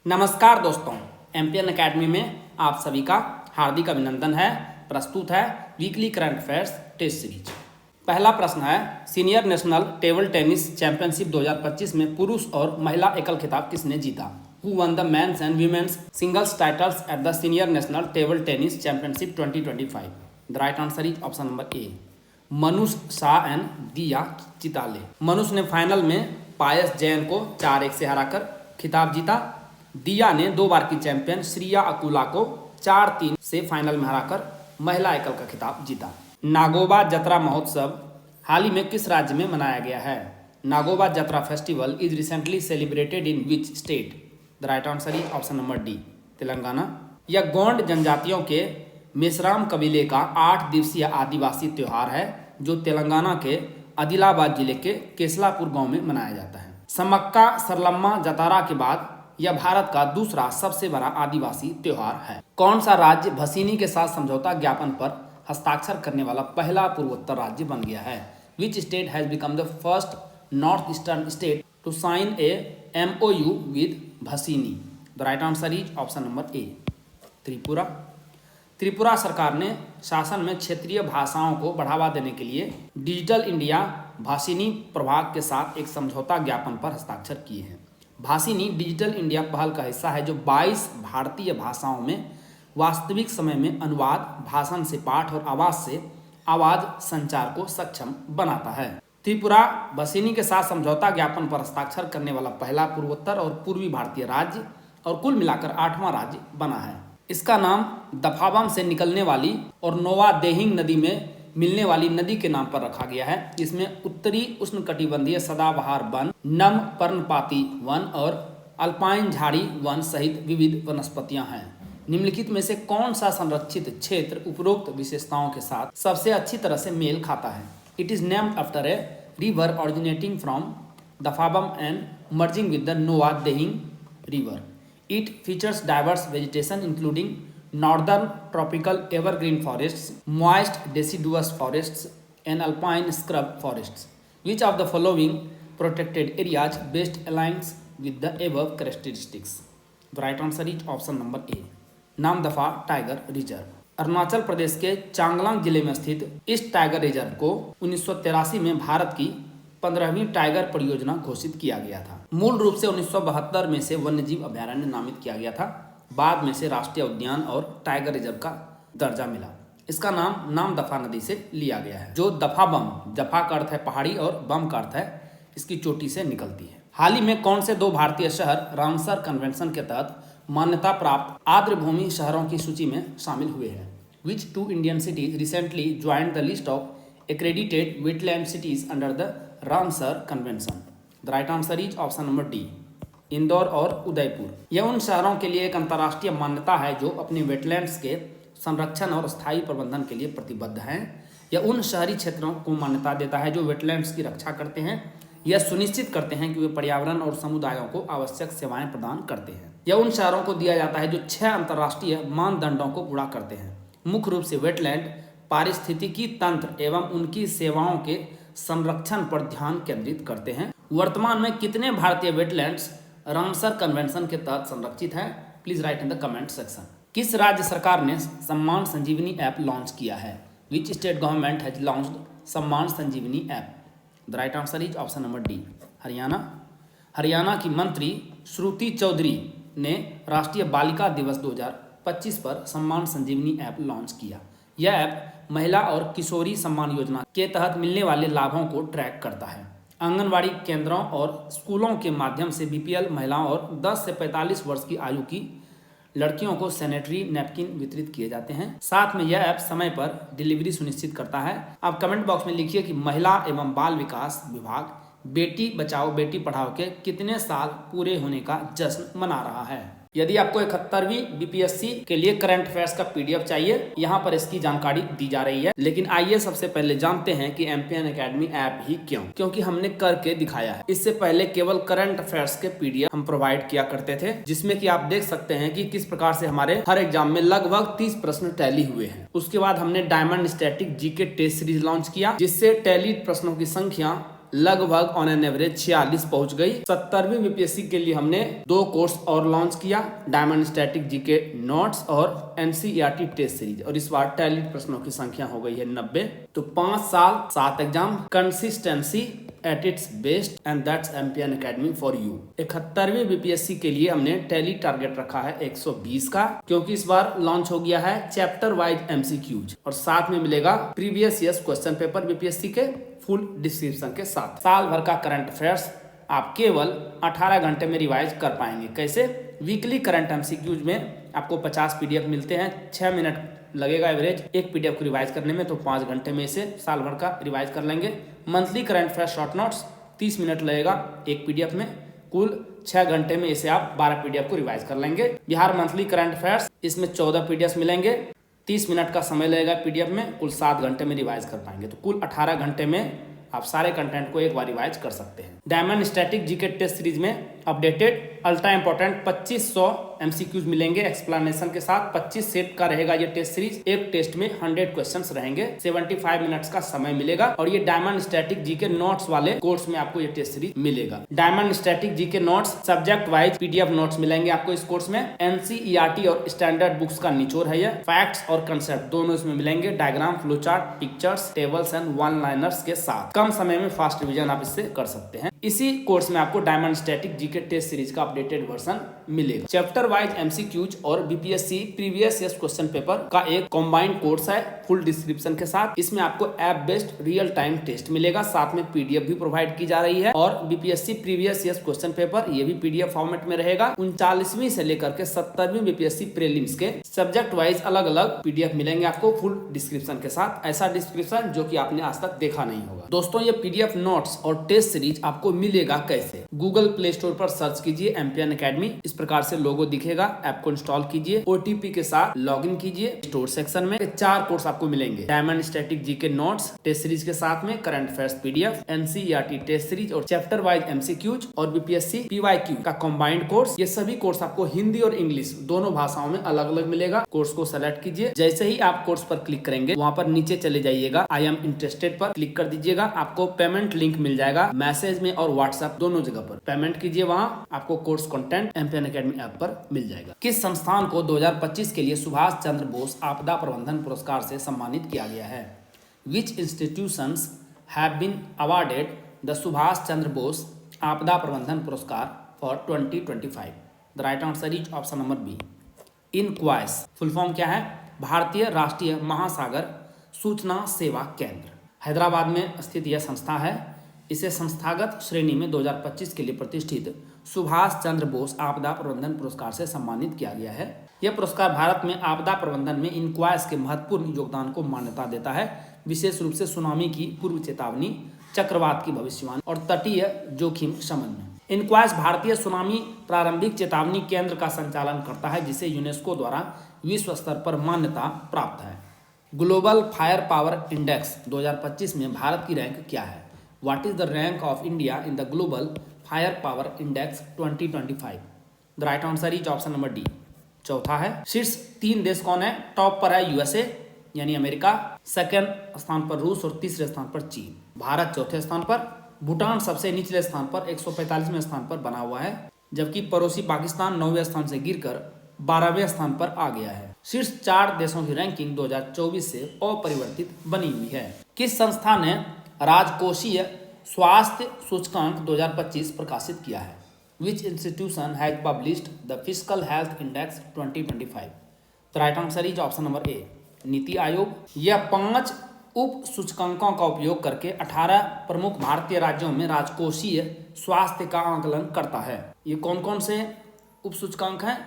नमस्कार दोस्तों, MPN academy में आप सभी का हार्दिक अभिनंदन है। प्रस्तुत है weekly current affairs test series. पहला प्रश्न है, senior national table tennis championship 2025 में पुरुष और महिला एकल खिताब किसने जीता? Who won the men's and women's singles titles at the senior national table tennis championship 2025? The right answer is option number A, Manush Shah and दिया चिताले। मनुष ने फाइनल में पायस जैन को 4-1 से हराकर खिताब जीता। दिया ने 2 बार की चैंपियन श्रिया अकुला को 4-3 से फाइनल में हराकर महिला एकल का खिताब जीता। नागोबा जतरा महोत्सव हाल ही में किस राज्य में मनाया गया है? Nagoba Jatara festival is recently celebrated in which state? The right answer is option number D, Telangana. यह गोंड जनजातियों के मेसराम कबीले का 8 दिवसीय आदिवासी त्योहार है जो तेलंगाना के आदिलाबाद जिले के केसलापुर गांव में मनाया जाता है। समक्का सरलम्मा जतारा के बाद यह भारत का दूसरा सबसे बड़ा आदिवासी त्योहार है। कौन सा राज्य भसीनी के साथ समझौता ज्ञापन पर हस्ताक्षर करने वाला पहला पूर्वोत्तर राज्य बन गया है? Which state has become the first north eastern state to sign a MOU with Bhashini? The right answer is option number A, Tripura. Tripura सरकार ने शासन में क्षेत्रीय भाषाओं को बढ़ावा देने के लिए डिजिटल इंडिया भाषिनी प्रभाग के साथ एक समझौता ज्ञापन पर हस्ताक्षर किए हैं। भाषिनी डिजिटल इंडिया पहल का हिस्सा है जो 22 भारतीय भाषाओं में वास्तविक समय में अनुवाद, भाषण से पाठ और आवाज से आवाज संचार को सक्षम बनाता है। त्रिपुरा भाषिनी के साथ समझौता ज्ञापन पर हस्ताक्षर करने वाला पहला पूर्वोत्तर और पूर्वी भारतीय राज्य और कुल मिलाकर 8वां राज्य बना है। इसका नाम दफाबम से निकलने वाली और नोवा देहिंग नदी में मिलने वाली नदी के नाम पर रखा गया है। इसमें उत्तरी उष्णकटिबंधीय सदाबहार वन, नम पर्णपाती वन और अल्पाइन झाड़ी वन सहित विविध वनस्पतियां हैं। निम्नलिखित में से कौन सा संरक्षित क्षेत्र उपरोक्त विशेषताओं के साथ सबसे अच्छी तरह से मेल खाता है? It is named after a river originating from Dapha Bum and merging with the Noa Dehing river. It features diverse vegetation including northern tropical evergreen forests, moist deciduous forests, and alpine scrub forests. Which of the following protected areas best aligns with the above characteristics? The right answer is option number A, Namdapha tiger reserve. Arunachal Pradesh के चांगलांग जिले में स्थित इस tiger reserve को 1983 में भारत की 15वीं tiger परियोजना घोषित किया गया था। मूल रूप से 1972 में से वन्यजीव अभयारण्य नामित किया गया था। बाद में से राष्ट्रीय उद्यान और टाइगर रिजर्व का दर्जा मिला। इसका नाम दफा नदी से लिया गया है जो दफा बम, दफा का अर्थ है पहाड़ी और बम का अर्थ है इसकी चोटी से निकलती है। हाल ही में कौन से 2 भारतीय शहर रामसर कन्वेंशन के तहत मान्यता प्राप्त आर्द्रभूमि शहरों की सूची में शामिल हुए हैं? विच 2 Indian cities recently joined the list of accredited wetland cities under the Ramsar convention? The right answer is option number D, Indore और उदयपुर। यह उन शहरों के लिए एक अंतर्राष्ट्रीय मान्यता है जो अपने वेटलैंड्स के संरक्षण और स्थायी प्रबंधन के लिए प्रतिबद्ध हैं। यह उन शहरी क्षेत्रों को मान्यता देता है जो वेटलैंड्स की रक्षा करते हैं। यह सुनिश्चित करते हैं कि वे पर्यावरण और समुदायों को आवश्यक सेवाएं प्रदान करते हैं। यह उन शहरों को दिया जाता है जो 6 अंतर्राष्ट्रीय मानदंडों को पूरा करते हैं। मुख्य रूप से वेटलैंड पारिस्थितिकी तंत्र एवं उनकी सेवाओं के संरक्षण पर ध्यान केंद्रित करते हैं। वर्तमान में कितने भारतीय वेटलैंड्स रामसर कन्वेंशन के तहत संरक्षित हैं? Please right in the comment section. किस राज्य सरकार ने सम्मान संजीवनी ऐप लॉन्च किया है? Which state government has launched Samman Sanjeevani app? The right answer is option number D, Haryana. Haryana की मंत्री श्रुति चौधरी ने राष्ट्रीय बालिका दिवस 2025 पर सम्मान संजीवनी ऐप लॉन्च किया। यह ऐप महिला और किशोरी सम्मान योजना के तहत मिलने वाले लाभों को ट्रैक करता है। आंगनवाड़ी केंद्रों और स्कूलों के माध्यम से BPL महिलाओं और 10 से 45 वर्ष की आयु की लड़कियों को सैनिटरी नैपकिन वितरित किए जाते हैं। साथ में यह ऐप समय पर डिलीवरी सुनिश्चित करता है। आप कमेंट बॉक्स में लिखिए कि महिला एवं बाल विकास विभाग बेटी बचाओ बेटी पढ़ाओ के कितने साल पूरे होने का जश्न मना रहा है। यदि आपको 71वीं BPSC के लिए करंट अफेयर्स का PDF चाहिए, यहाँ पर इसकी जानकारी दी जा रही है। लेकिन आइए सबसे पहले जानते हैं कि एमपीएन एकेडमी ऐप ही क्यों? क्योंकि हमने करके दिखाया है। इससे पहले केवल करंट अफेयर्स के PDF हम प्रोवाइड किया करते थे, जिसमें कि आप देख सकते हैं कि किस प्रकार से हमारे हर एग्जाम में लगभग 30 प्रश्न टैली हुए हैं। उसके बाद हमने diamond static GK test series launch किया, जिससे टैली प्रश्नों की संख्या लगभग ऑन एन एवरेज 46 पहुंच गई। 70वीं बीपीएससी के लिए हमने 2 कोर्स और लॉन्च किया, डायमंड स्टैटिक जीके नोट्स और एनसीईआरटी टेस्ट सीरीज, और इस बार टैली प्रश्नों की संख्या हो गई है 90। तो 5 साल 7 exam, consistency at its best and that's MPN academy for you. 71वीं बीपीएससी के लिए हमने टैली टारगेट रखा है 120 का, क्योंकि इस बार लॉन्च हो गया है चैप्टर वाइज एमसीक्यूज, और साथ में मिलेगा previous years question paper BPSC के फुल डिस्क्रिप्शन के साथ। साल भर का करंट अफेयर्स आप केवल 18 घंटे में रिवाइज कर पाएंगे। कैसे? वीकली करंट एमसीक्यूज में आपको 50 पीडीएफ मिलते हैं, 6 मिनट लगेगा एवरेज एक पीडीएफ को रिवाइज करने में, तो 5 घंटे में इसे साल भर का रिवाइज कर लेंगे। Monthly current affair short notes 30 minute लगेगा एक पीडीएफ में, कुल 6 घंटे में इसे आप 12 पीडीएफ को रिवाइज कर लेंगे। बिहार मंथली करंट अफेयर्स, इसमें 14 पीडीएफ मिलेंगे, 30 मिनट का समय लगेगा पीडीएफ में, कुल 7 घंटे में रिवाइज कर पाएंगे। तो कुल 18 घंटे में आप सारे कंटेंट को एक बार रिवाइज कर सकते हैं। Diamond static GK test series में अपडेटेड अल्ट्रा इंपॉर्टेंट 2500 एमसीक्यूज मिलेंगे एक्सप्लेनेशन के साथ। 25 सेट का रहेगा ये टेस्ट सीरीज। एक टेस्ट में 100 क्वेश्चंस रहेंगे, 75 मिनट्स का समय मिलेगा, और ये डायमंड स्टैटिक जीके नोट्स वाले कोर्स में आपको ये टेस्ट सीरीज मिलेगा। Diamond static GK notes subject wise PDF notes मिलेंगे आपको इस कोर्स में। एनसीईआरटी और स्टैंडर्ड बुक्स का निचोड़ है ये। फैक्ट्स और कंसेप्ट दोनों इसमें मिलेंगे, diagram, flow chart, pictures, tables and one liners के साथ। कम समय में फास्ट रिवीजन आप इससे कर सकते हैं। इसी कोर्स में आपको diamond static GK test series का अपडेटेड वर्जन मिलेगा। चैप्टर वाइज एमसीक्यूज और BPSC previous year question paper का एक कंबाइंड कोर्स है फुल डिस्क्रिप्शन के साथ। इसमें आपको app based real time test मिलेगा, साथ में पीडीएफ भी प्रोवाइड की जा रही है, और BPSC previous year question paper ये भी पीडीएफ फॉर्मेट में रहेगा। 39वीं से लेकर के 70वीं बीपीएससी प्रीलिम्स के सब्जेक्ट वाइज अलग अलग पीडीएफ मिलेंगे आपको फुल डिस्क्रिप्शन के साथ। ऐसा डिस्क्रिप्शन जो कि आपने आज तक देखा नहीं होगा। दोस्तों, ये पीडीएफ नोट्स और टेस्ट सीरीज आपको मिलेगा कैसे? गूगल प्ले स्टोर पर सर्च कीजिए एमपीएन एकेडमी, इस प्रकार से लोगो दिखेगा, ऐप को इंस्टॉल कीजिए, ओटीपी के साथ लॉगिन कीजिए। स्टोर सेक्शन में 4 कोर्स आपको मिलेंगे, diamond static GK notes test series के साथ में current affairs PDF, NCERT test series और चैप्टर वाइज एमसीक्यूज और बीपीएससी पीवाईक्यू का कंबाइंड कोर्स। ये सभी कोर्स आपको हिंदी और इंग्लिश दोनों भाषाओं में अलग अलग मिलेगा। कोर्स को सेलेक्ट कीजिए, जैसे ही आप कोर्स पर क्लिक करेंगे वहाँ पर नीचे चले जाइएगा, आई एम इंटरेस्टेड पर क्लिक कर दीजिएगा। आपको पेमेंट लिंक मिल जाएगा मैसेज में और व्हाट्सएप दोनों जगह पर। पेमेंट कीजिए, वहाँ आपको course content MPN academy app पर मिल जाएगा। किस संस्थान को 2025 के लिए सुभाष चंद्र बोस आपदा प्रबंधन पुरस्कार से सम्मानित किया गया है? Which institutions have been awarded the Subhash Chandra Bose Aapda Prabandhan Puraskar for 2025? The right answer is option number B, INCOIS. Full form क्या है? भारतीय राष्ट्रीय महासागर सूचना सेवा केंद्र। हैदराबाद में स्थित यह संस्था है। इसे संस्थागत श्रेणी में 2025 के लिए प्रतिष्ठित सुभाष चंद्र बोस आपदा प्रबंधन पुरस्कार से सम्मानित किया गया है। यह पुरस्कार भारत में आपदा प्रबंधन में इनक्वाइस के महत्वपूर्ण योगदान को मान्यता देता है, विशेष रूप से सुनामी की पूर्व चेतावनी, चक्रवात की भविष्यवाणी और तटीय जोखिम शमन में। इनक्वाइस भारतीय सुनामी प्रारंभिक चेतावनी केंद्र का संचालन करता है, जिसे यूनेस्को द्वारा विश्व स्तर पर मान्यता प्राप्त है। ग्लोबल फायर पावर इंडेक्स 2025 में भारत की रैंक क्या है? What is the rank of India in the global fire power index 2025? The right answer is option number D, चौथा है। शीर्ष 3 देश कौन है? टॉप पर है यूएसए यानी अमेरिका, सेकंड स्थान पर रूस और तीसरे स्थान पर चीन। भारत चौथे स्थान पर, भूटान सबसे निचले स्थान पर 145वें स्थान पर बना हुआ है, जबकि पड़ोसी पाकिस्तान 9वें स्थान से गिरकर 12वें स्थान पर आ गया है। शीर्ष 4 देशों की रैंकिंग 2024 से अपरिवर्तित बनी हुई है। किस संस्था ने राजकोषीय स्वास्थ्य सूचकांक 2025 प्रकाशित किया है? विच institution has published the fiscal health index 2025? The right answer is option number ए, नीति आयोग। यह 5 उप सूचकांकों का उपयोग करके 18 प्रमुख भारतीय राज्यों में राजकोषीय स्वास्थ्य का आकलन करता है। ये कौन कौन से उप सूचकांक हैं?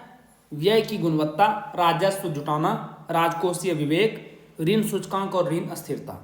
व्यय की गुणवत्ता, राजस्व जुटाना, राजकोषीय विवेक, ऋण सूचकांक और ऋण अस्थिरता।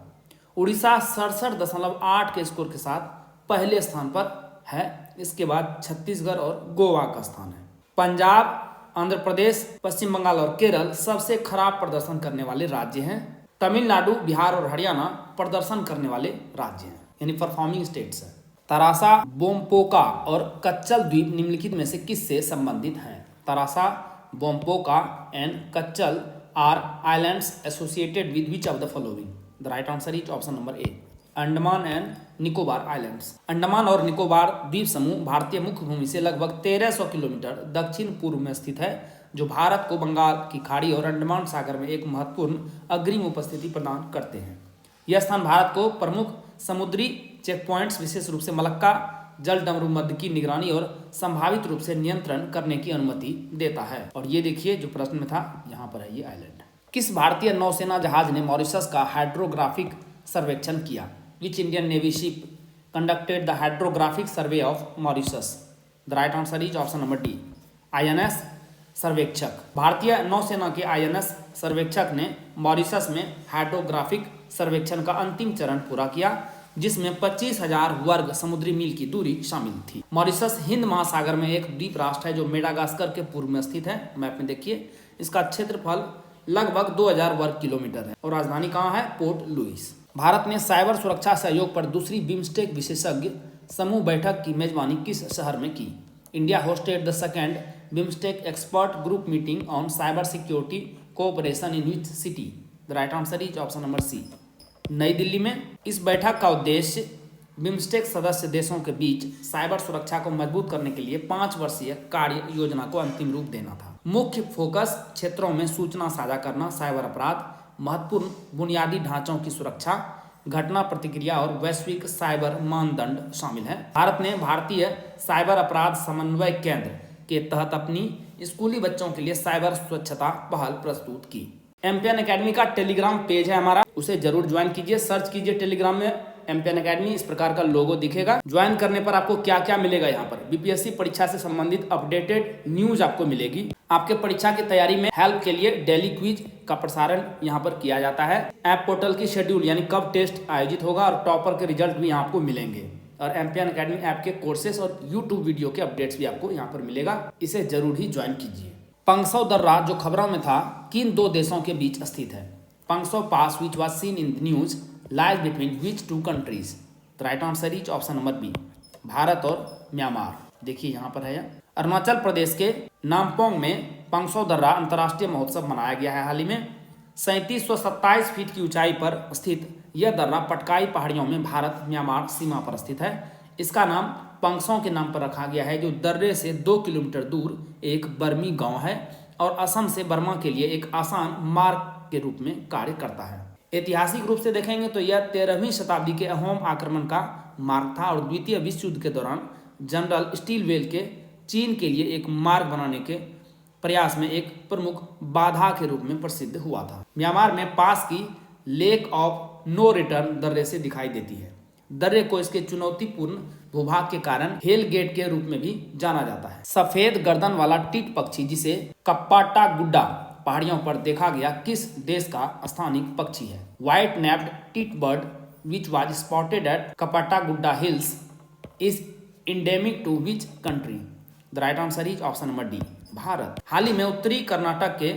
उड़ीसा 67.8 के स्कोर के साथ पहले स्थान पर है। इसके बाद छत्तीसगढ़ और गोवा का स्थान है। पंजाब, आंध्र प्रदेश, पश्चिम बंगाल और केरल सबसे खराब प्रदर्शन करने वाले राज्य हैं। तमिलनाडु, बिहार और हरियाणा प्रदर्शन करने वाले राज्य हैं, यानी परफॉर्मिंग स्टेट्स हैं। तरासा, बोमपोका और कच्चल द्वीप निम्नलिखित में से किससे संबंधित हैं? Tarasa, Bompoka and Katchal are islands associated with which of the following? The right answer is option number A, Andaman and Nicobar islands. Andaman और निकोबार द्वीप समूह भारतीय मुख्य भूमि से लगभग 1300 किलोमीटर दक्षिण पूर्व में स्थित है, जो भारत को बंगाल की खाड़ी और अंडमान सागर में एक महत्वपूर्ण अग्रिम उपस्थिति प्रदान करते हैं। यह स्थान भारत को प्रमुख समुद्री चेक पॉइंट्स, विशेष रूप से मलक्का जल डमरू मध्य की निगरानी और संभावित रूप से नियंत्रण करने की अनुमति देता है। और ये देखिए जो प्रश्न में था, यहाँ पर है ये आइलैंड। किस भारतीय नौसेना जहाज ने मॉरिशस का हाइड्रोग्राफिक सर्वेक्षण किया? Which Indian navy ship conducted the hydrographic survey of Mauritius? The right answer is option number D, INS Sarvekshak. भारतीय नौसेना के आईएनएस सर्वेक्षक ने मॉरिशस में हाइड्रोग्राफिक सर्वेक्षण का अंतिम चरण पूरा किया, जिसमें 25,000 वर्ग समुद्री मील की दूरी शामिल थी। मॉरिशस हिंद महासागर में एक द्वीप राष्ट्र है जो मेडागास्कर के पूर्व में स्थित है। मैप में देखिए, इसका क्षेत्रफल लगभग 2000 वर्ग किलोमीटर है और राजधानी कहाँ है? Port Louis. भारत ने साइबर सुरक्षा सहयोग पर दूसरी बिम्स्टेक विशेषज्ञ समूह बैठक की मेजबानी किस शहर में की? India hosted the second BIMSTEC expert group meeting on cyber security cooperation in which city? The right answer is option number C, New Delhi में। इस बैठक का उद्देश्य बिम्स्टेक सदस्य देशों के बीच साइबर सुरक्षा को मजबूत करने के लिए 5 वर्षीय कार्य योजना को अंतिम रूप देना था। मुख्य फोकस क्षेत्रों में सूचना साझा करना, साइबर अपराध, महत्वपूर्ण बुनियादी ढांचों की सुरक्षा, घटना प्रतिक्रिया और वैश्विक साइबर मानदंड शामिल है। भारत ने भारतीय साइबर अपराध समन्वय केंद्र के तहत अपनी स्कूली बच्चों के लिए साइबर स्वच्छता पहल प्रस्तुत की। एमपीएन एकेडमी का टेलीग्राम पेज है हमारा, उसे जरूर ज्वाइन कीजिए। सर्च कीजिए टेलीग्राम में एमपीएन एकेडमी, इस प्रकार का लोगो दिखेगा। ज्वाइन करने पर आपको क्या क्या मिलेगा? यहाँ पर बीपीएससी परीक्षा से संबंधित अपडेटेड न्यूज आपको मिलेगी। आपके परीक्षा की तैयारी में हेल्प के लिए डेली क्विज का प्रसारण यहाँ पर किया जाता है। ऐप पोर्टल की शेड्यूल यानी कब टेस्ट आयोजित होगा और टॉपर के रिजल्ट भी यहाँ आपको मिलेंगे। और एमपीएन एकेडमी ऐप के कोर्सेस और यूट्यूब वीडियो के अपडेट्स भी आपको यहाँ पर मिलेगा, इसे जरूर ही ज्वाइन कीजिए। पंगसौ दर्रा जो खबरों में था, किन 2 देशों के बीच स्थित है? Pangsau pass which was seen in the news lies between which 2 countries? The right answer is option number B, Bharat और म्यांमार। देखिए यहाँ पर है। अरुणाचल प्रदेश के नामपोंग में पंगसौ दर्रा अंतर्राष्ट्रीय महोत्सव मनाया गया है हाल ही में। 3727 फीट की ऊंचाई पर स्थित यह दर्रा पटकाई पहाड़ियों में भारत म्यांमार सीमा पर स्थित है। इसका नाम पंगसौ के नाम पर रखा गया है, जो दर्रे से 2 किलोमीटर दूर एक बर्मी गांव है और असम से बर्मा के लिए एक आसान मार्ग के रूप में कार्य करता है। ऐतिहासिक रूप से देखेंगे तो यह 13वीं शताब्दी के अहोम आक्रमण का मार्ग था और द्वितीय विश्व युद्ध के दौरान जनरल स्टीलवेल के चीन के लिए एक मार्ग बनाने के प्रयास में एक प्रमुख बाधा के रूप में प्रसिद्ध हुआ था। म्यांमार में पास की लेक ऑफ नो रिटर्न दर्रे से दिखाई देती है। दर्रे को इसके चुनौतीपूर्ण भूभाग के कारण हेल गेट के रूप में भी जाना जाता है। सफेद गर्दन वाला टिट पक्षी, जिसे कप्पाटा गुड्डा पहाड़ियों पर देखा गया, किस देश का स्थानिक पक्षी है? White naped tit bird which was spotted at Kappata Gudda hills is endemic to which country? The right answer is option number D, Bharat. हाल ही में उत्तरी कर्नाटक के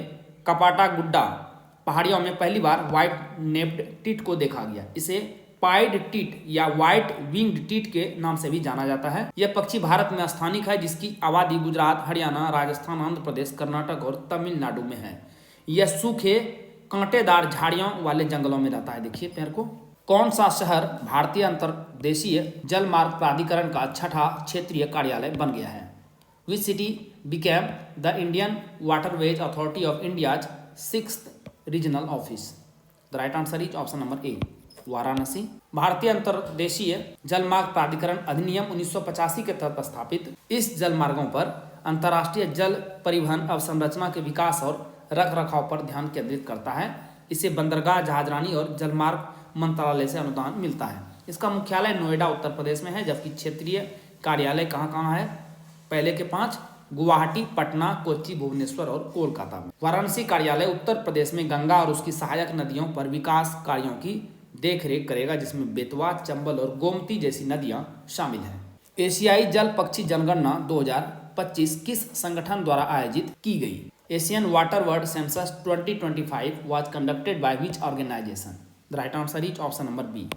कपाटा गुड्डा पहाड़ियों में पहली बार व्हाइट नेप्ड टिट को देखा गया। इसे पाइड टिट या व्हाइट विंग्ड टिट के नाम से भी जाना जाता है। यह पक्षी भारत में स्थानिक है, जिसकी आबादी गुजरात, हरियाणा, राजस्थान, आंध्र प्रदेश, कर्नाटक और तमिलनाडु में है। यह सूखे कांटेदार झाड़ियों वाले जंगलों में रहता है। देखिए पैर को। कौन सा शहर भारतीय अंतर्देशीय जल मार्ग प्राधिकरण का 6ठा क्षेत्रीय कार्यालय बन गया है? Which city became the Indian waterways authority of India's 6th regional office? The right answer is option number ए, वाराणसी। भारतीय अंतर्देशीय जलमार्ग प्राधिकरण अधिनियम 1985 के तहत स्थापित इस जलमार्गों पर अंतर्राष्ट्रीय जल परिवहन अवसंरचना के विकास और रख रखाव पर ध्यान केंद्रित करता है। इसे बंदरगाह, जहाजरानी और जलमार्ग मंत्रालय से अनुदान मिलता है। इसका मुख्यालय नोएडा उत्तर प्रदेश में है, जबकि क्षेत्रीय कार्यालय कहाँ कहाँ है? पहले के 5 गुवाहाटी, पटना, कोच्चि, भुवनेश्वर और कोलकाता में। वाराणसी कार्यालय उत्तर प्रदेश में गंगा और उसकी सहायक नदियों पर विकास कार्यों की देखरेख करेगा, जिसमें बेतवा, चंबल और गोमती जैसी नदियां शामिल हैं। एशियाई जल पक्षी जनगणना 2025 किस संगठन द्वारा आयोजित की गई? Asian water world census 2025 was conducted by which organisation? The right answer is option number B,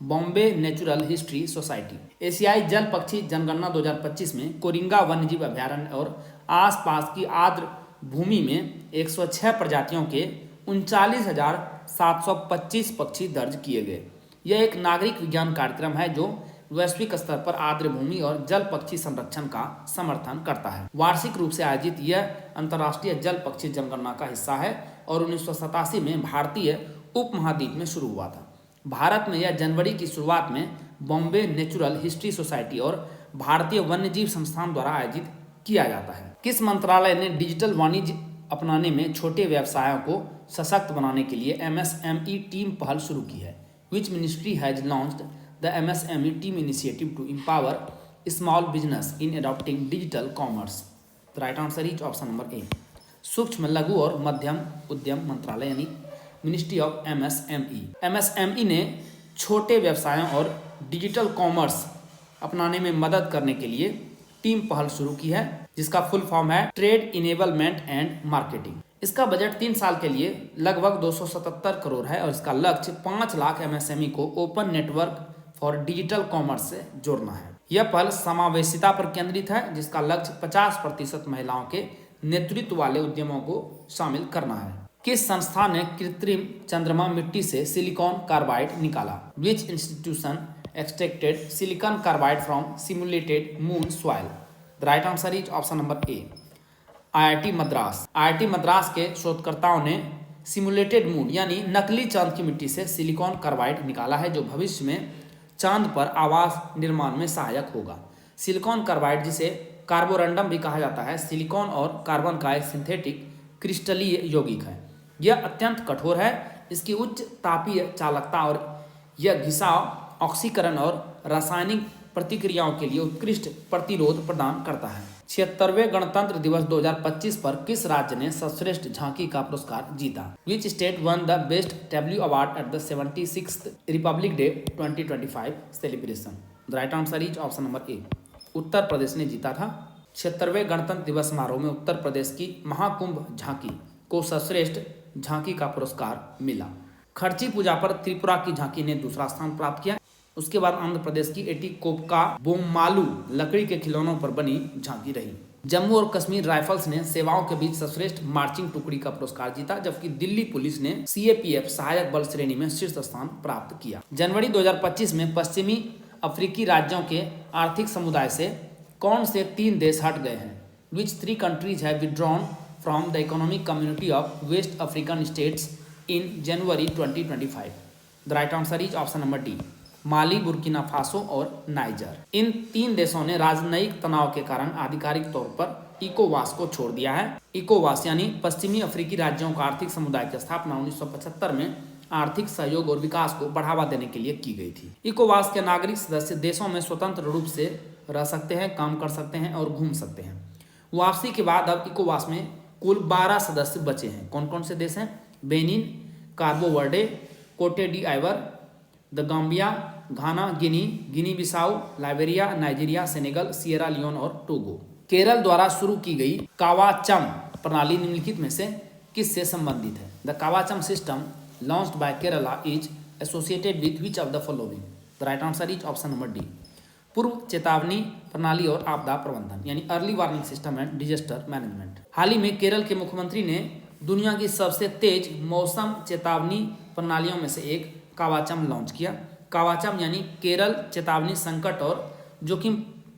Bombay Natural History Society. एशियाई जल पक्षी जनगणना 2025 में कोरिंगा वन्यजीव अभयारण्य और आसपास की आर्द्र भूमि में 106 प्रजातियों के 39,725 पक्षी दर्ज किए गए। यह एक नागरिक विज्ञान कार्यक्रम है जो वैश्विक स्तर पर आर्द्र भूमि और जल पक्षी संरक्षण का समर्थन करता है। वार्षिक रूप से आयोजित यह अंतर्राष्ट्रीय जल पक्षी जनगणना का हिस्सा है और 1987 में भारतीय उपमहाद्वीप में शुरू हुआ था। भारत में यह जनवरी की शुरुआत में बॉम्बे नेचुरल हिस्ट्री सोसाइटी और भारतीय वन्यजीव संस्थान द्वारा आयोजित किया जाता है। किस मंत्रालय ने डिजिटल वाणिज्य अपनाने में छोटे व्यवसायों को सशक्त बनाने के लिए MSME टीम पहल शुरू की है? Which ministry has launched the MSME team initiative to empower small business in adopting digital commerce? The right answer is option number A. सूक्ष्म लघु और मध्यम उद्यम मंत्रालय यानी मिनिस्ट्री ऑफ MSME। MSME ने छोटे व्यवसायों और डिजिटल कॉमर्स अपनाने में मदद करने के लिए टीम पहल शुरू की है, जिसका फुल फॉर्म है ट्रेड इनेबलमेंट एंड मार्केटिंग। इसका बजट 3 साल के लिए लगभग 277 करोड़ है और इसका लक्ष्य 5 लाख MSME को open network for digital commerce से जोड़ना है। यह पहल समावेशिता पर केंद्रित है, जिसका लक्ष्य 50% महिलाओं के नेतृत्व वाले उद्यमों को शामिल करना है। किस संस्था ने कृत्रिम चंद्रमा मिट्टी से सिलिकॉन कार्बाइड निकाला? विच institution extracted silicon carbide from simulated moon soil? The right answer is option number A. IIT Madras. IIT Madras के शोधकर्ताओं ने सिमुलेटेड मून यानी नकली चांद की मिट्टी से सिलिकॉन कार्बाइड निकाला है, जो भविष्य में चांद पर आवास निर्माण में सहायक होगा। सिलिकॉन कार्बाइड, जिसे कार्बोरंडम भी कहा जाता है, सिलिकॉन और कार्बन का एक सिंथेटिक क्रिस्टलीय यौगिक है। यह अत्यंत कठोर है। इसकी उच्च तापीय चालकता और यह घिसाव, ऑक्सीकरण और रासायनिक प्रतिक्रियाओं के लिए उत्कृष्ट प्रतिरोध प्रदान करता है। 76वें गणतंत्र दिवस 2025 पर किस राज्य ने सर्वश्रेष्ठ झांकी का पुरस्कार जीता? Which state won the best tableau award at the 76th republic day 2025 celebration? The right answer is option number A. Uttar Pradesh ने जीता था। 76वें गणतंत्र दिवस समारोह में उत्तर प्रदेश की महाकुंभ झांकी को सर्वश्रेष्ठ झांकी का पुरस्कार मिला। खर्ची पूजा पर त्रिपुरा की झांकी ने दूसरा स्थान प्राप्त किया। उसके बाद आंध्र प्रदेश की एटीकोप्का बोम्मालू लकड़ी के खिलौनों पर बनी झांकी रही। जम्मू और कश्मीर राइफल्स ने सेवाओं के बीच सर्वश्रेष्ठ मार्चिंग टुकड़ी का पुरस्कार जीता, जबकि दिल्ली पुलिस ने CAPF सहायक बल श्रेणी में शीर्ष स्थान प्राप्त किया। जनवरी 2025 में पश्चिमी अफ्रीकी राज्यों के आर्थिक समुदाय से कौन से 3 देश हट गए हैं? विच 3 countries have withdrawn from the economic community of West African states in January 2025? The right answer is option number D. Mali, Burkina Faso और नाइजर। इन 3 देशों ने राजनयिक तनाव के कारण आधिकारिक तौर पर इकोवास को छोड़ दिया है। इकोवास यानी पश्चिमी अफ्रीकी राज्यों का आर्थिक समुदाय की स्थापना 1975 में आर्थिक सहयोग और विकास को बढ़ावा देने के लिए की गई थी। इकोवास के नागरिक सदस्य देशों में स्वतंत्र रूप से रह सकते हैं, काम कर सकते हैं और घूम सकते हैं। वापसी के बाद अब इकोवास में कुल 12 सदस्य बचे हैं। कौन कौन से देश हैं? Benin, Cabo Verde, Cote d'Ivoire, the Gambia, Ghana, Guinea Bissau, Liberia, Nigeria, Senegal, Sierra Leone और टोगो। केरल द्वारा शुरू की गई कावाचम प्रणाली निम्नलिखित में से किससे संबंधित है? The Kavacham system launched by Kerala is associated with which of the following? The right answer is option number D. पूर्व चेतावनी प्रणाली और आपदा प्रबंधन यानी early warning system and disaster management. हाल ही में केरल के मुख्यमंत्री ने दुनिया की सबसे तेज मौसम चेतावनी प्रणालियों में से एक कावाचम लॉन्च किया। कावाचम यानी केरल चेतावनी संकट और जोखिम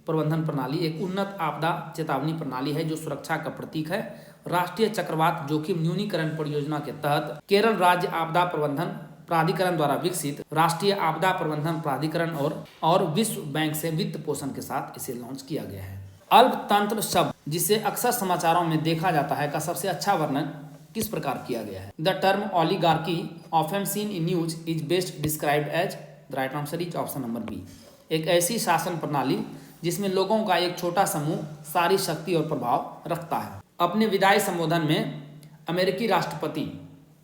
प्रबंधन प्रणाली एक उन्नत आपदा चेतावनी प्रणाली है जो सुरक्षा का प्रतीक है। राष्ट्रीय चक्रवात जोखिम न्यूनीकरण परियोजना के तहत केरल राज्य आपदा प्रबंधन प्राधिकरण द्वारा विकसित राष्ट्रीय आपदा प्रबंधन प्राधिकरण और विश्व बैंक से वित्त पोषण के साथ इसे लॉन्च किया गया है। अल्पतंत्र शब्द, जिसे अक्सर समाचारों में देखा जाता है, का सबसे अच्छा वर्णन किस प्रकार किया गया है? The term oligarchy often seen in news is best described as? The right answer is option number B. एक ऐसी शासन प्रणाली जिसमें लोगों का एक छोटा समूह सारी शक्ति और प्रभाव रखता है। अपने विदाई संबोधन में अमेरिकी राष्ट्रपति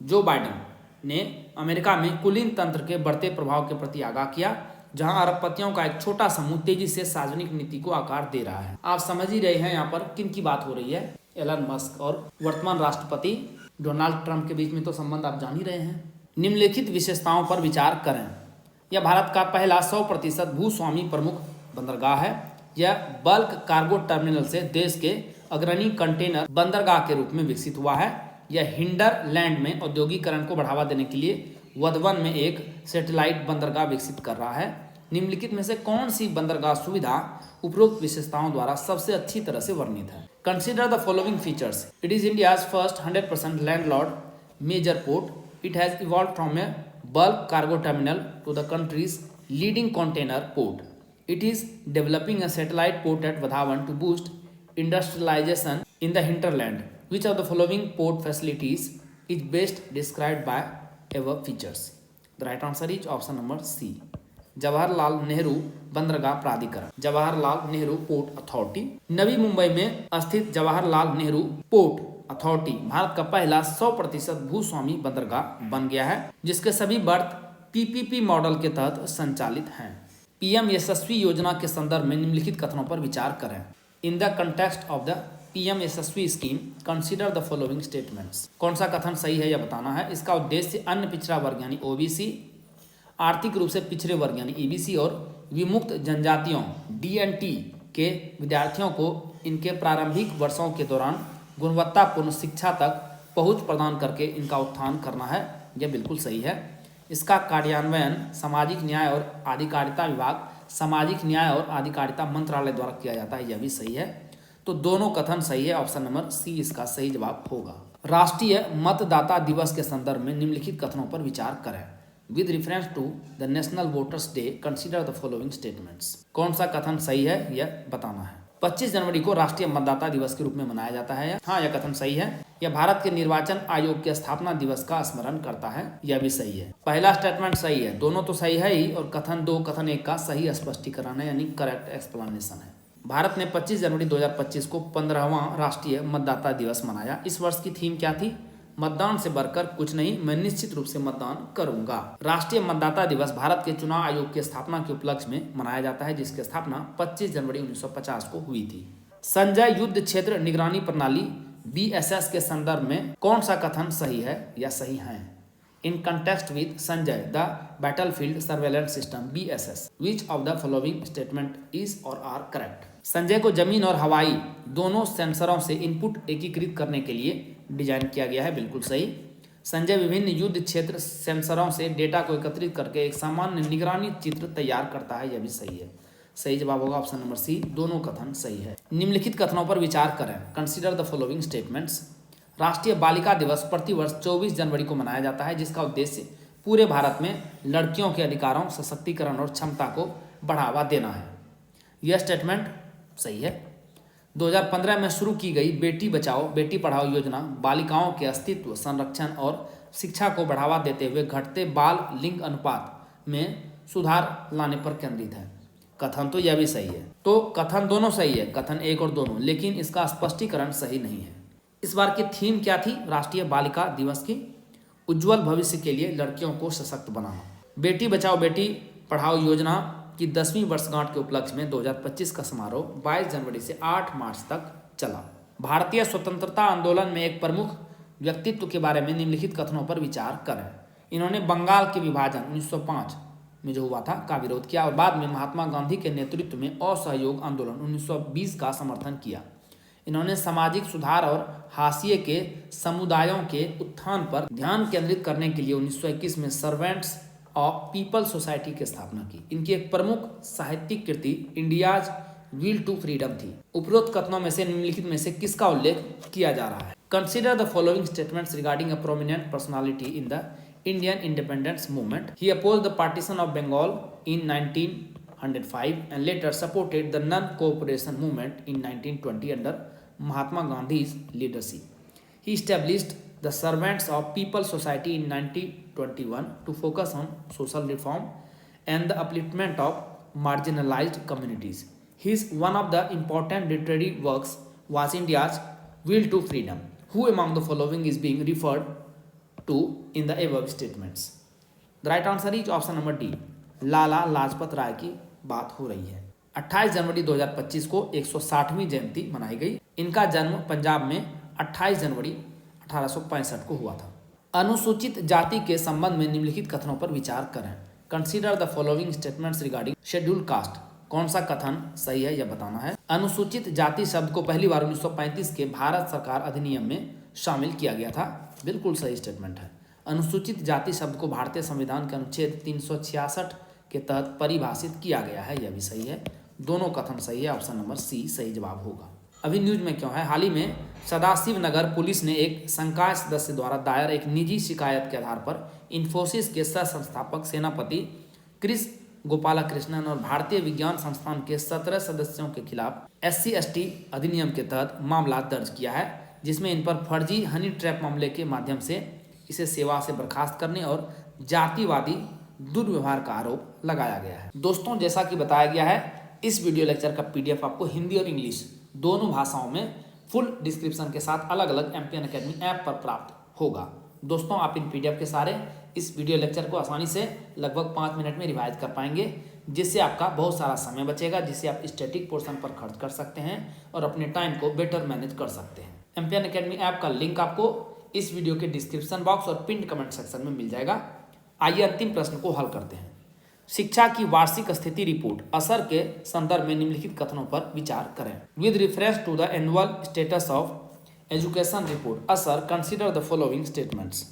जो बाइडेन ने अमेरिका में कुलीन तंत्र के बढ़ते प्रभाव के प्रति आगाह किया, जहां अरबपतियों का एक छोटा समूह तेजी से सार्वजनिक नीति को आकार दे रहा है। आप समझ ही रहे हैं यहाँ पर किन की बात हो रही है? एलन मस्क और वर्तमान राष्ट्रपति डोनाल्ड ट्रंप के बीच में तो संबंध आप जान ही रहे हैं। निम्नलिखित विशेषताओं पर विचार करें। यह भारत का पहला 100% भूस्वामी प्रमुख बंदरगाह है। यह बल्क कार्गो टर्मिनल से देश के अग्रणी कंटेनर बंदरगाह के रूप में विकसित हुआ है। यह हिंडरलैंड में औद्योगिकरण को बढ़ावा देने के लिए वधवन में एक सैटेलाइट बंदरगाह विकसित कर रहा है? निम्नलिखित में से कौन सी बंदरगाह सुविधा उपरोक्त विशेषताओं द्वारा सबसे अच्छी तरह से वर्णित है? Consider the following features. It is India's first 100% landlord major port. It has evolve from a bulk cargo terminal to the country's leading container port. It is developing a satellite port at Vadhavan to boost industrialization in the hinterland. Which of the following port facilities is best described by above features? The right answer is option number C. Jawaharlal Nehru बंदरगाह प्राधिकरण, Jawaharlal Nehru port authority. Navi Mumbai में स्थित Jawaharlal Nehru port authority Bharat का पहला 100% भूस्वामी बंदरगाह बन गया है, जिसके सभी बर्थ पीपीपी मॉडल के तहत संचालित हैं। पीएम यशस्वी योजना के संदर्भ में निम्नलिखित कथनों पर विचार करें। In the context of the PM Yashasvi scheme consider the following statements. कौन सा कथन सही है यह बताना है। इसका उद्देश्य अन्य पिछड़ा वर्ग यानी ओबीसी, आर्थिक रूप से पिछड़े वर्ग यानी ईबीसी और विमुक्त जनजातियों डीएनटी के विद्यार्थियों को इनके प्रारंभिक वर्षों के दौरान गुणवत्तापूर्ण शिक्षा तक पहुंच प्रदान करके इनका उत्थान करना है। यह बिल्कुल सही है। इसका कार्यान्वयन सामाजिक न्याय और आधिकारिता विभाग, सामाजिक न्याय और आधिकारिता मंत्रालय द्वारा किया जाता है। यह भी सही है। तो दोनों कथन सही है। ऑप्शन नंबर सी इसका सही जवाब होगा। राष्ट्रीय मतदाता दिवस के संदर्भ में निम्नलिखित कथनों पर विचार करें। With reference to the National Voters Day consider the following statements. कौन सा कथन सही है यह बताना है। 25 जनवरी को राष्ट्रीय मतदाता दिवस के रूप में मनाया जाता है। हाँ, यह कथन सही है। यह भारत के निर्वाचन आयोग के स्थापना दिवस का स्मरण करता है। यह भी सही है। पहला स्टेटमेंट सही है, दोनों तो सही है ही, और कथन 2 कथन 1 का सही स्पष्टीकरण है, यानी करेक्ट एक्सप्लेनेशन है। भारत ने 25 जनवरी 2025 को 15वां राष्ट्रीय मतदाता दिवस मनाया। इस वर्ष की थीम क्या थी? मतदान से बढ़कर कुछ नहीं, मैं निश्चित रूप से मतदान करूंगा। राष्ट्रीय मतदाता दिवस भारत के चुनाव आयोग की स्थापना के उपलक्ष्य में मनाया जाता है, जिसकी स्थापना 25 जनवरी 1950 को हुई थी। संजय युद्ध क्षेत्र निगरानी प्रणाली बीएसएस के संदर्भ में कौन सा कथन सही है या सही है? In context with Sanjay the battlefield surveillance system BSS which of the following statement is और आर करेक्ट। संजय को जमीन और हवाई दोनों सेंसरों से इनपुट एकीकृत करने के लिए डिजाइन किया गया है। बिल्कुल सही। संजय विभिन्न युद्ध क्षेत्र सेंसरों से डेटा को एकत्रित करके एक सामान्य निगरानी चित्र तैयार करता है। यह भी सही है। सही जवाब होगा ऑप्शन नंबर सी। दोनों कथन सही है। निम्नलिखित कथनों पर विचार करें। Consider the following statements. राष्ट्रीय बालिका दिवस प्रतिवर्ष 24 जनवरी को मनाया जाता है, जिसका उद्देश्य पूरे भारत में लड़कियों के अधिकारों, सशक्तिकरण और क्षमता को बढ़ावा देना है। यह स्टेटमेंट सही है। 2015 में शुरू की गई बेटी बचाओ बेटी पढ़ाओ योजना बालिकाओं के अस्तित्व, संरक्षण और शिक्षा को बढ़ावा देते हुए घटते बाल लिंग अनुपात में सुधार लाने पर केंद्रित है। कथन तो यह भी सही है। तो कथन दोनों सही है, कथन 1 और दोनों, लेकिन इसका स्पष्टीकरण सही नहीं है। इस बार की थीम क्या थी राष्ट्रीय बालिका दिवस की? उज्जवल भविष्य के लिए लड़कियों को सशक्त बनाना। बेटी बचाओ बेटी पढ़ाओ योजना की 10वीं वर्षगांठ के उपलक्ष्य में 2025 का समारोह 22 जनवरी से 8 मार्च तक चला। भारतीय स्वतंत्रता आंदोलन में एक प्रमुख व्यक्तित्व के बारे में निम्नलिखित कथनों पर विचार करें। इन्होंने बंगाल के विभाजन 1905 में जो हुआ था का विरोध किया और बाद में महात्मा गांधी के नेतृत्व में असहयोग आंदोलन 1920 का समर्थन किया। इन्होंने सामाजिक सुधार और हाशिए के समुदायों के उत्थान पर ध्यान केंद्रित करने के लिए 1921 में सर्वेंट्स ऑफ पीपल सोसाइटी की स्थापना की। इनकी एक प्रमुख साहित्यिक कृति इंडियाज विल टू फ्रीडम थी। उपरोक्त कथनों में से निम्नलिखित में से किसका उल्लेख किया जा रहा है? Consider the following statements regarding a prominent personality in the Indian independence movement. He opposed the partition of Bengal in 1905 and later supported the non-cooperation movement in 1920 under Mahatma Gandhi's leadership. He established the Servants of People Society in 1921 to focus on social reform and the upliftment of marginalized communities. His one of the important literary works was India's Will to Freedom. Who among the following is being referred to in the above statements? The right answer is option number D. Lala Lajpat Rai की बात हो रही है। 28 जनवरी 2025 को 160वीं जयंती मनाई गई। इनका जन्म पंजाब में 28 जनवरी 1865 को हुआ था। अनुसूचित जाति के संबंध में निम्नलिखित कथनों पर विचार करें। Consider the following statements regarding schedule caste. कौन सा कथन सही है यह बताना है। अनुसूचित जाति शब्द को पहली बार 1935 के भारत सरकार अधिनियम में शामिल किया गया था। बिल्कुल सही स्टेटमेंट है। अनुसूचित जाति शब्द को भारतीय संविधान के अनुच्छेद 366 के तहत परिभाषित किया गया है। यह भी सही है, दोनों कथन सही है, ऑप्शन नंबर सी सही जवाब होगा। अभी न्यूज में क्यों है, हाल ही में सदाशिव नगर पुलिस ने एक संकाय सदस्य द्वारा दायर एक निजी शिकायत के आधार पर इन्फोसिस के सह संस्थापक सेनापति क्रिस गोपालकृष्णन और भारतीय विज्ञान संस्थान के 17 सदस्यों के खिलाफ SC/ST अधिनियम के तहत मामला दर्ज किया है, जिसमें इन पर फर्जी हनी ट्रैप मामले के माध्यम से इसे सेवा से बर्खास्त करने और जातिवादी दुर्व्यवहार का आरोप लगाया गया है। दोस्तों, जैसा कि बताया गया है, इस वीडियो लेक्चर का PDF आपको हिंदी और इंग्लिश दोनों भाषाओं में फुल डिस्क्रिप्शन के साथ अलग अलग एमपीएन अकेडमी ऐप पर प्राप्त होगा। दोस्तों, आप इन PDF के सारे इस वीडियो लेक्चर को आसानी से लगभग 5 मिनट में रिवाइज कर पाएंगे, जिससे आपका बहुत सारा समय बचेगा, जिससे आप स्टैटिक पोर्शन पर खर्च कर सकते हैं और अपने टाइम को बेटर मैनेज कर सकते हैं। एमपीएन अकेडमी ऐप का लिंक आपको इस वीडियो के डिस्क्रिप्शन बॉक्स और पिन कमेंट सेक्शन में मिल जाएगा। आइए अंतिम प्रश्न को हल करते हैं। शिक्षा की वार्षिक स्थिति रिपोर्ट असर के संदर्भ में निम्नलिखित कथनों पर विचार करें। With reference to the Annual Status of Education Report ASER consider the following statements.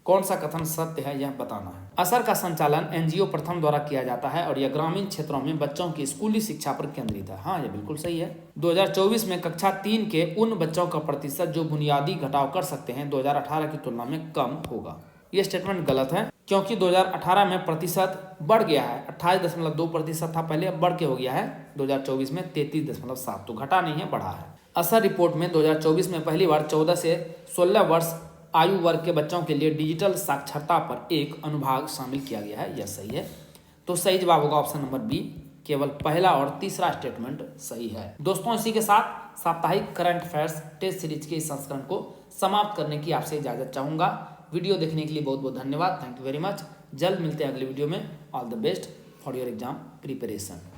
कौन सा कथन सत्य है यह बताना है। असर का संचालन NGO प्रथम द्वारा किया जाता है और यह ग्रामीण क्षेत्रों में बच्चों की स्कूली शिक्षा पर केंद्रित है। हाँ, यह बिल्कुल सही है। 2024 में कक्षा 3 के उन बच्चों का प्रतिशत जो बुनियादी घटाव कर सकते हैं 2018 की तुलना में कम होगा। यह स्टेटमेंट गलत है, क्योंकि 2018 में प्रतिशत बढ़ गया है। 28.2% था पहले, अब बढ़ के हो गया है 2024 में 33.7, तो घटा नहीं है, बढ़ा है। असर रिपोर्ट में 2024 में पहली बार 14 से 16 वर्ष आयु वर्ग के बच्चों के लिए डिजिटल साक्षरता पर एक अनुभाग शामिल किया गया है। यह सही है, तो सही जवाब होगा ऑप्शन नंबर बी। केवल पहला और तीसरा स्टेटमेंट सही है। दोस्तों, इसी के साथ साप्ताहिक करंट अफेयर्स टेस्ट सीरीज के इस संस्करण को समाप्त करने की आपसे इजाजत चाहूंगा। वीडियो देखने के लिए बहुत बहुत धन्यवाद। Thank you very much. जल्द मिलते हैं अगले वीडियो में। All the best for your exam preparation.